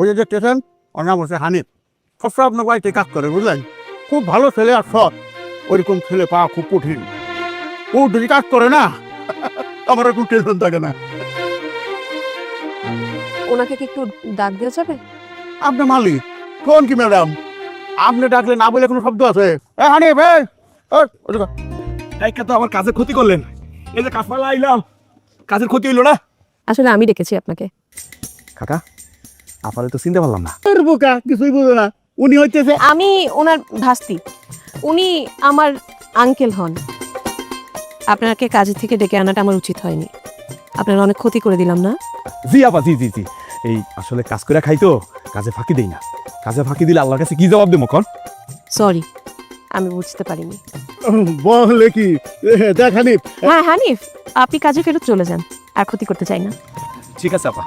ওই যে দেখতেছেন ওর নাম হচ্ছে হানিফ, সবসময় আপনার বাড়িতে কাজ করে, বুঝলেন? খুব ভালো ছেলে আর সৎ। ওইরকম ছেলে পাওয়া খুব কঠিন। ও যদি কাজ করে না আমার কোনো টেনশন থাকে না। ওনাকে কি একটু ডাক দেওয়া যাবে? আপনি মালিক, কোন কি ম্যাডাম? আপনি ডাকলে না বলে কোনো শব্দ আছে? হানিফ তো আমার কাজের ক্ষতি করলেন। এই যে কাঁচমালা আইলাম, কাজের ক্ষতি হইলো না? আসলে আমি ডেকেছি আপনাকে। কাকা আপনারে তো চিনতে পারলাম না। বোকা, কিছুই বুঝো না। উনি হইতেছে আমি ওনার ভাস্তি, উনি আমার আঙ্কেল হন। আপনাকে কাজে থেকে ডেকে আনাটা আমার উচিত হয়নি। আপনার অনেক ক্ষতি করে দিলাম না? জি আপা, জি জি জি। এই আসলে কাজ করে খাই তো, কাজে ফাঁকি দেই না। কাজে ফাঁকি দিলে আল্লাহর কাছে কি জবাব দেবো কন? সরি, আমি বুঝতে পারিনি। বলে কি দেখ হানিফ। হ্যাঁ হানিফ, আপনি কাজে ফেরত চলে যান, আর ক্ষতি করতে চাই না। ঠিক আছে আপা।